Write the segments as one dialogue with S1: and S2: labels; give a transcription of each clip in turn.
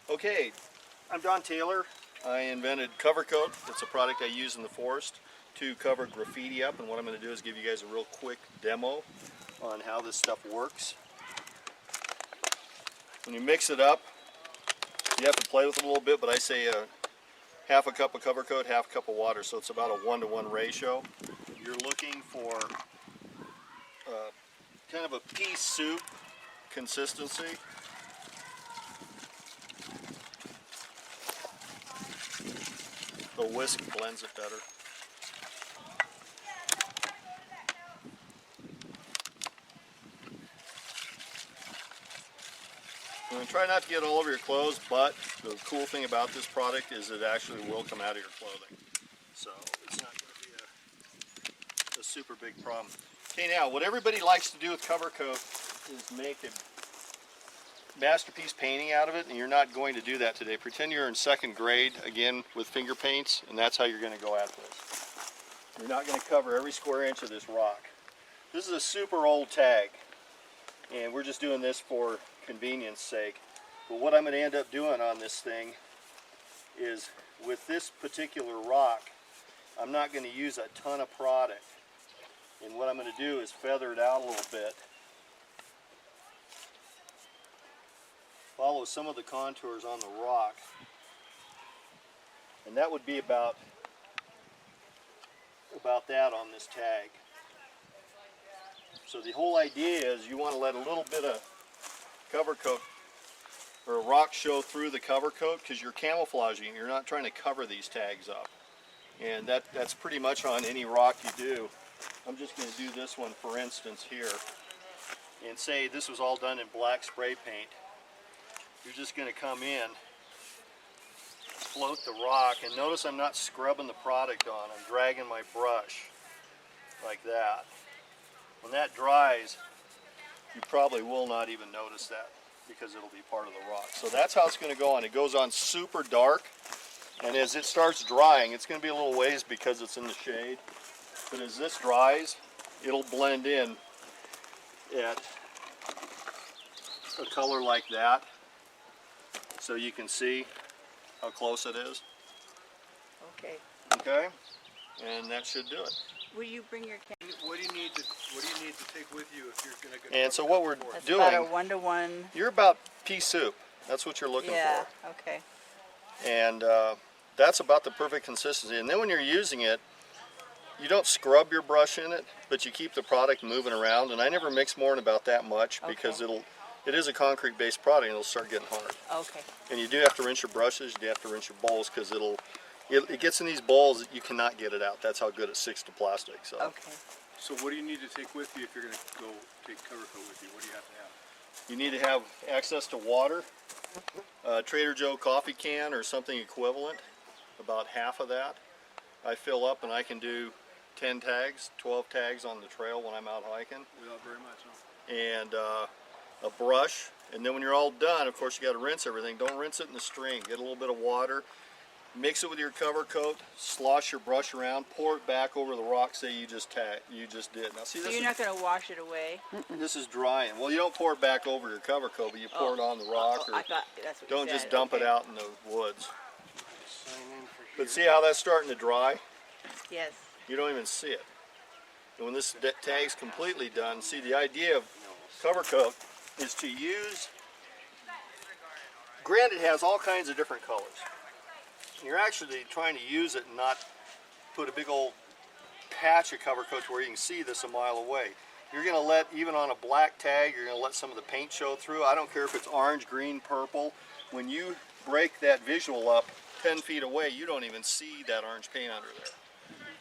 S1: Okay, I'm Don Taylor. I invented Kover Kote. It's a product I use in the forest to cover graffiti up, and what I'm going to do is give you guys a real quick demo on how this stuff works. When you mix it up, you have to play with it a little bit, but I say half a cup of Kover Kote, half a cup of water, so it's about a 1-to-1 ratio. You're looking for kind of a pea soup consistency. The whisk blends it better. And try not to get all over your clothes, but the cool thing about this product is it actually will come out of your clothing. So it's not going to be a super big problem. Okay, now what everybody likes to do with Kover Kote is make a masterpiece painting out of it, and you're not going to do that today. Pretend you're in 2nd grade, again, with finger paints, and that's how you're going to go at this. You're not going to cover every square inch of this rock. This is a super old tag, and we're just doing this for convenience sake. But what I'm going to end up doing on this thing is, with this particular rock, I'm not going to use a ton of product. And what I'm going to do is feather it out a little bit. Follow some of the contours on the rock. And that would be about that on this tag. So the whole idea is you want to let a little bit of Kover Kote or a rock show through the Kover Kote, because you're camouflaging. You're not trying to cover these tags up. And that's pretty much on any rock you do. I'm just going to do this one, for instance, here. And say this was all done in black spray paint. You're just going to come in, float the rock, and notice I'm not scrubbing the product on. I'm dragging my brush like that. When that dries, you probably will not even notice that, because it'll be part of the rock. So that's how it's going to go on. It goes on super dark, and as it starts drying, it's going to be a little ways because it's in the shade. But as this dries, it'll blend in at a color like that, so you can see how close it is.
S2: Okay.
S1: Okay, and that should do it.
S2: Will you bring your camera?
S3: What do you need to take with you if you're going to go?
S1: And so what we're
S2: That's
S1: doing,
S2: about a 1-to-1.
S1: you're about pea soup. That's what you're looking
S2: Yeah.
S1: for.
S2: Okay.
S1: And that's about the perfect consistency. And then when you're using it, you don't scrub your brush in it, but you keep the product moving around. And I never mix more than about that much, because
S2: Okay.
S1: it is a concrete-based product, and it'll start getting hard.
S2: Okay.
S1: And you do have to rinse your brushes. You do have to rinse your bowls, because it gets in these bowls that you cannot get it out. That's how good it sticks to plastic. So.
S2: Okay.
S3: So what do you need to take with you if you're going to go take Kover Kote with you? What do you have to have?
S1: You need to have access to water, Trader Joe coffee can or something equivalent, about half of that. I fill up and I can do 10 tags, 12 tags on the trail when I'm out hiking.
S3: Without very much, no.
S1: And a brush, and then when you're all done, of course you got to rinse everything. Don't rinse it in the stream. Get a little bit of water, mix it with your Kover Kote, slosh your brush around, pour it back over the rock. Say you just did. Now see,
S2: So
S1: this
S2: you're not going to wash it away?
S1: this is drying. Well, you don't pour it back over your Kover Kote, but you pour it on the rock.
S2: I thought that's what you
S1: Don't
S2: said.
S1: just dump it
S2: Okay.
S1: out in the woods.
S3: Sign in for
S1: But see how that's starting to dry?
S2: Yes.
S1: You don't even see it. And when this tag's completely done, see, the idea of Kover Kote is to use, granted, it has all kinds of different colors. You're actually trying to use it and not put a big old patch of Kover Kote to where you can see this a mile away. You're going to let, even on a black tag, you're going to let some of the paint show through. I don't care if it's orange, green, purple. When you break that visual up 10 feet away, you don't even see that orange paint under there.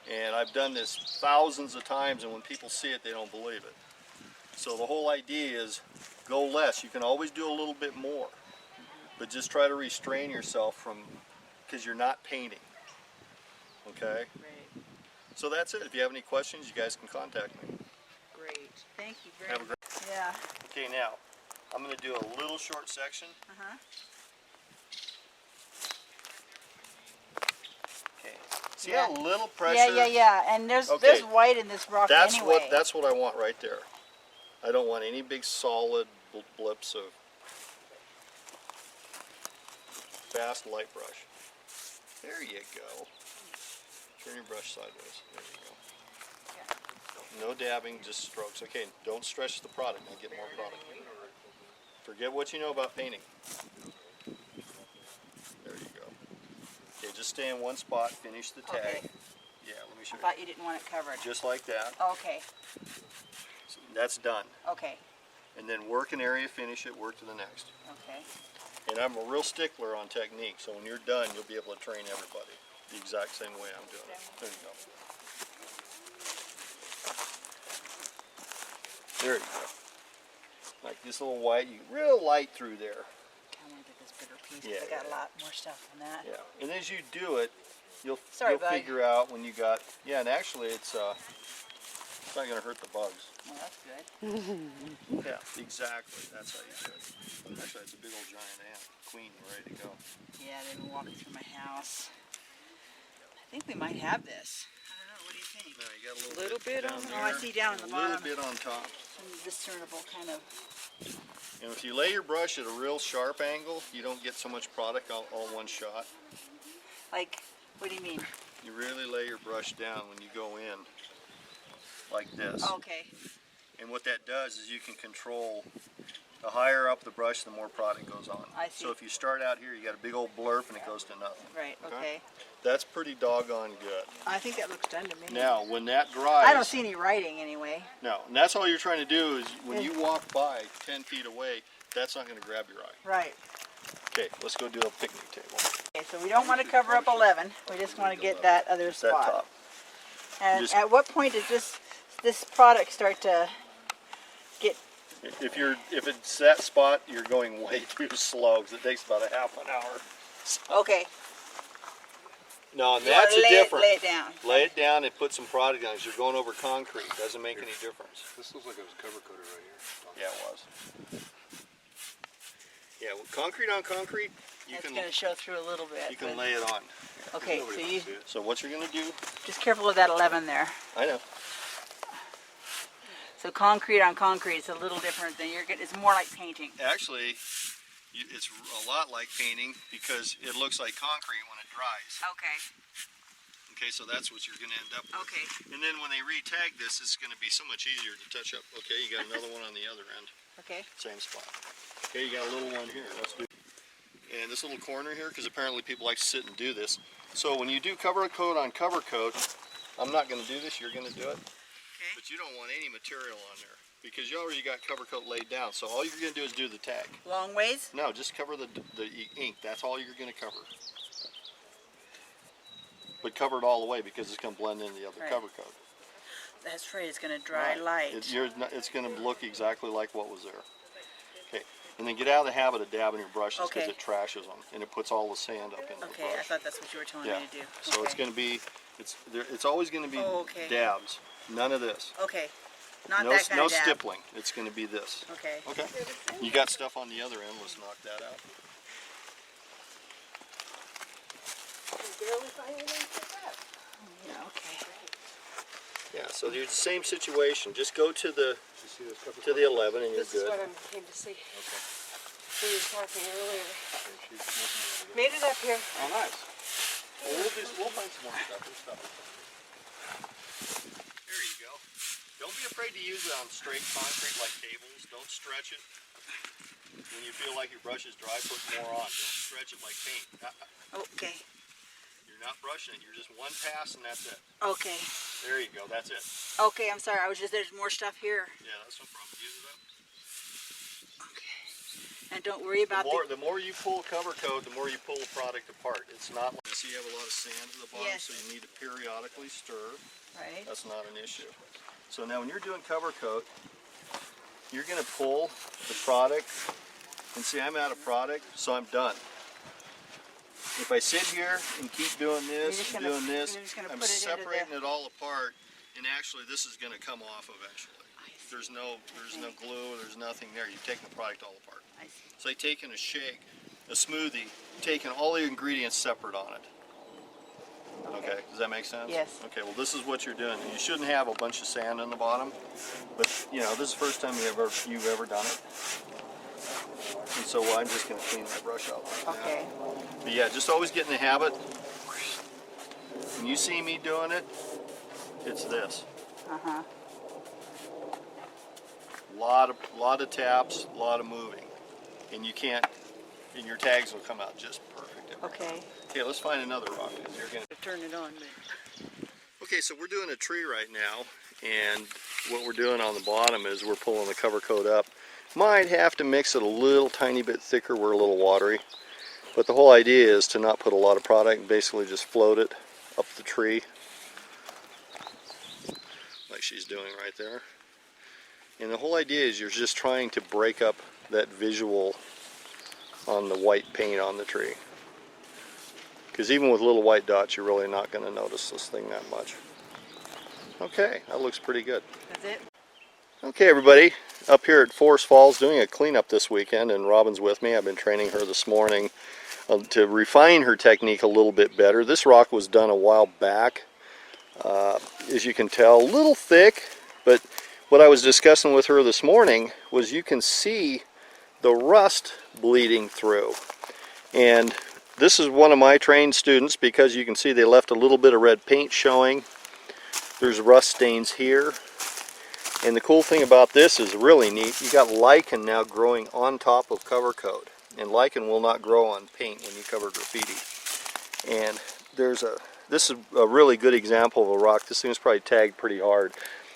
S1: And I've done this thousands of times, and when people see it, they don't believe it. So the whole idea is go less. You can always do a little bit more, but just try to restrain yourself from, because you're not painting. Okay?
S2: Great.
S1: So that's it. If you have any questions, you guys can contact me.
S2: Great. Thank you very
S1: Have a
S2: much.
S1: great.
S2: Yeah.
S1: Okay, now I'm going to do a little short section.
S2: Uh-huh.
S1: Okay. See
S2: Yeah.
S1: how little pressure?
S2: Yeah. And there's
S1: Okay.
S2: white in this rock
S1: That's
S2: anyway.
S1: that's what I want right there. I don't want any big solid blips of. fast light brush. There you go. Turn your brush sideways. There you go. No dabbing, just strokes. Okay, don't stretch the product. Now get more product. Forget what you know about painting. There you go. Okay, just stay in one spot, finish the tag.
S2: Okay.
S1: Yeah, let me show
S2: I
S1: you.
S2: thought you didn't want it covered.
S1: Just like that.
S2: Okay.
S1: So that's done.
S2: Okay.
S1: And then work an area, finish it, work to the next.
S2: Okay.
S1: And I'm a real stickler on technique, so when you're done, you'll be able to train everybody the exact same way I'm doing it. There you go. There you go. Like this little white, you real light through there.
S2: I want to get this bigger piece because
S1: Yeah,
S2: I got a lot more stuff on that.
S1: Yeah. And as you do it, you'll
S2: Sorry, bud.
S1: figure out when you got. Yeah, and actually, it's not going to hurt the bugs.
S2: Well, that's good.
S1: Yeah, exactly. That's how you do it. Actually, it's a big old giant ant, queen, ready to go.
S2: Yeah, they've been walking through my house. I think we might have this. I don't know. What do you think?
S1: No, you got a
S4: Little bit
S1: down
S4: on
S1: there,
S2: Oh, I see down in the
S1: a little
S2: bottom.
S1: bit on top.
S2: Some discernible kind of.
S1: And if you lay your brush at a real sharp angle, you don't get so much product all one shot.
S2: Like, what do you mean?
S1: You really lay your brush down when you go in, like this.
S2: Okay.
S1: And what that does is you can control, the higher up the brush, the more product goes on.
S2: I see.
S1: So if you start out here, you got a big old blurb and it goes to nothing.
S2: Right. Okay.
S1: That's pretty doggone good.
S2: I think that looks done to me.
S1: Now, when that dries,
S2: I don't see any writing anyway.
S1: no, and that's all you're trying to do is when you walk by 10 feet away, that's not going to grab your eye.
S2: Right.
S1: Okay, let's go do a picnic table.
S2: Okay, so we don't want to cover up 11. We just want to get that other
S1: That
S2: spot.
S1: top.
S2: And
S1: Just-
S2: at what point does this product start to get?
S1: If it's that spot, you're going way too slow because it takes about a half an hour.
S2: Okay.
S1: No, and
S2: You wanna
S1: that's a
S2: lay
S1: different.
S2: It down.
S1: Lay it down and put some product on it. 'Cause you're going over concrete. Doesn't make any difference.
S3: This looks like it was cover coated right here.
S1: Yeah, it was. Yeah, with concrete on concrete, you
S2: It's
S1: can
S2: going to show through a little bit.
S1: you can
S2: but-
S1: lay it on.
S2: Okay, so
S3: Nobody
S2: you
S3: wants to see it.
S1: So what you're gonna do?
S2: just careful of that 11 there.
S1: I know.
S2: So concrete on concrete is a little different than you're getting. It's more like painting.
S1: Actually, it's a lot like painting because it looks like concrete when it dries.
S2: Okay.
S1: Okay, so that's what you're gonna end up with.
S2: Okay.
S1: And then when they re-tag this, it's gonna be so much easier to touch up. Okay, you got another one on the other end.
S2: Okay.
S1: Same spot. Okay, you got a little one here. Let's do. And this little corner here, because apparently people like to sit and do this. So when you do cover coat on cover coat, I'm not going to do this. You're going to do it.
S2: Okay.
S1: But you don't want any material on there because you already got cover coat laid down. So all you're going to do is do the tag.
S2: Long ways?
S1: No, just cover the ink. That's all you're going to cover. But cover it all the way because it's going to blend in the other
S2: Right.
S1: cover coat.
S2: That's right. It's going to dry
S1: Right.
S2: light.
S1: It's going to look exactly like what was there. Okay, and then get out of the habit of dabbing your brushes because
S2: Okay.
S1: it trashes them and it puts all the sand up in the
S2: Okay, I
S1: brush.
S2: thought that's what you were telling
S1: Yeah.
S2: me to do.
S1: So it's
S2: Okay.
S1: going to be, it's always going to be
S2: Oh, okay.
S1: dabs. None of this.
S2: Okay. Not
S1: No,
S2: that kind
S1: no
S2: of dab.
S1: stippling. It's going to be this.
S2: Okay.
S1: Okay. You got stuff on the other end. Let's knock that out.
S2: Yeah, okay.
S1: Yeah. So you're the same situation. Just go to the
S3: You see this cover
S1: to the 11 and you're
S4: This is
S1: good.
S4: what I came to see. We were talking earlier.
S3: coat? She's looking at it.
S4: Made it up here.
S1: Oh, nice. Well, we'll find some more stuff. We'll stop it. There you go. Don't be afraid to use it on straight concrete like tables. Don't stretch it. When you feel like your brush is dry, put more on. Don't stretch it like paint.
S2: Okay.
S1: You're not brushing it. You're just one pass and that's it.
S2: Okay.
S1: There you go. That's it.
S2: Okay, I'm sorry. There's more stuff here.
S1: Yeah, that's no problem. Use it up.
S2: Okay. And don't worry about
S1: The more you pull cover coat, the more you pull the product apart. It's not like so you have a lot of sand at the bottom,
S2: Yes.
S1: so you need to periodically stir.
S2: Right.
S1: That's not an issue. So now when you're doing cover coat, you're going to pull the product, and see I'm out of product, so I'm done. If I sit here and keep doing this
S2: just
S1: and
S2: gonna-
S1: doing this,
S2: you're just gonna
S1: I'm
S2: put it into
S1: separating
S2: the-
S1: it all apart, and actually this is going to come off eventually. There's no glue, there's nothing there. You've taken the product all apart.
S2: I see.
S1: It's like taking a shake, a smoothie, taking all the ingredients separate on it. Okay, does that make sense?
S2: Yes.
S1: Okay, well this is what you're doing. You shouldn't have a bunch of sand in the bottom, but you know, this is the first time you've ever done it. So I'm just going to clean that brush out like that.
S2: Okay.
S1: But yeah, just always get in the habit. When you see me doing it, it's this.
S2: Uh-huh.
S1: Lot of taps, a lot of moving. And you can't, and your tags will come out just perfect.
S2: Okay.
S1: Okay, let's find another rock, because you're going to
S2: Turn it on. But...
S1: Okay, so we're doing a tree right now, and what we're doing on the bottom is we're pulling the cover coat up. Might have to mix it a little tiny bit thicker, we're a little watery. But the whole idea is to not put a lot of product and basically just float it up the tree. Like she's doing right there. And the whole idea is you're just trying to break up that visual on the white paint on the tree. Because even with little white dots, you're really not going to notice this thing that much. Okay, that looks pretty good.
S2: That's it?
S1: Okay, everybody, up here at Forest Falls doing a cleanup this weekend, and Robin's with me. I've been training her this morning to refine her technique a little bit better. This rock was done a while back. As you can tell, a little thick, but what I was discussing with her this morning was you can see the rust bleeding through. And this is one of my trained students, because you can see they left a little bit of red paint showing. There's rust stains here. And the cool thing about this is really neat. You got lichen now growing on top of cover coat. And lichen will not grow on paint when you cover graffiti. And this is a really good example of a rock. This thing's probably tagged pretty hard,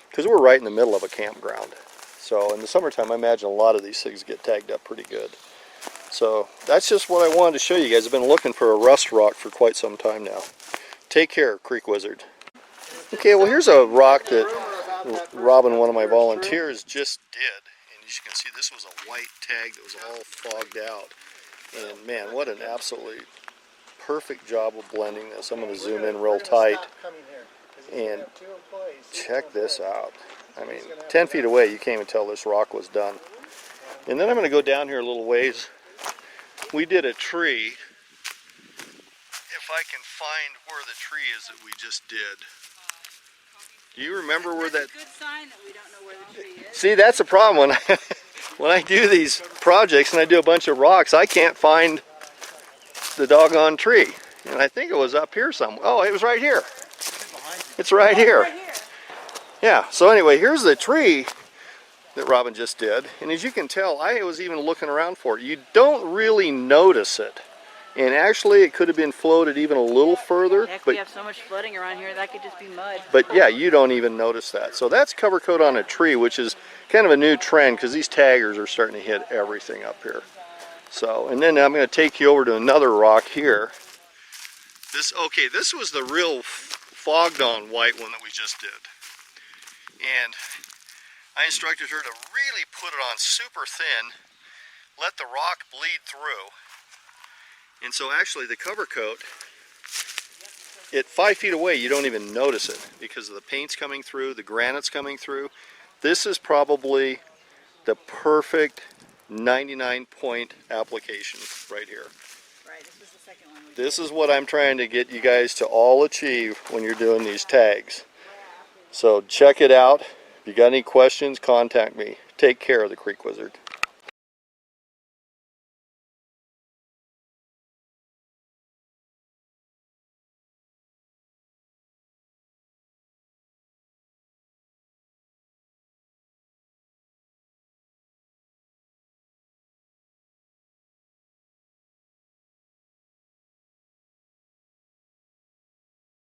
S1: because we're right in the middle of a campground. So in the summertime, I imagine a lot of these things get tagged up pretty good. So that's just what I wanted to show you guys. I've been looking for a rust rock for quite some time now. Take care, Creek Wizard. Okay, well here's a rock that Robin, one of my volunteers, just did. And as you can see, this was a white tag that was all fogged out. And man, what an absolutely perfect job of blending this. I'm going to zoom in real tight. And check this out. I mean, 10 feet away, you can't even tell this rock was done. And then I'm going to go down here a little ways. We did a tree. If I can find where the tree is that we just did. Do you remember where that...
S2: That's a good sign that we don't know where the tree is.
S1: See, that's a problem when I do these projects and I do a bunch of rocks, I can't find the doggone tree. And I think it was up here somewhere. Oh, it was right here. It's right here.
S2: Right here.
S1: Yeah, so anyway, here's the tree that Robin just did. And as you can tell, I was even looking around for it. You don't really notice it. And actually, it could have been floated even a little further.
S2: Heck,
S1: but
S2: we have so much flooding around here, that could just be mud.
S1: But yeah, you don't even notice that. So that's cover coat on a tree, which is kind of a new trend, because these taggers are starting to hit everything up here. So, and then I'm going to take you over to another rock here. This was the real fogged on white one that we just did. And I instructed her to really put it on super thin, let the rock bleed through. And so actually the cover coat, at 5 feet away, you don't even notice it because of the paint's coming through, the granite's coming through. This is probably the perfect 99-point application right here.
S2: Right, this was the second one.
S1: This is what I'm trying to get you guys to all achieve when you're doing these tags. So check it out. If you got any questions, contact me. Take care of the Creek Wizard.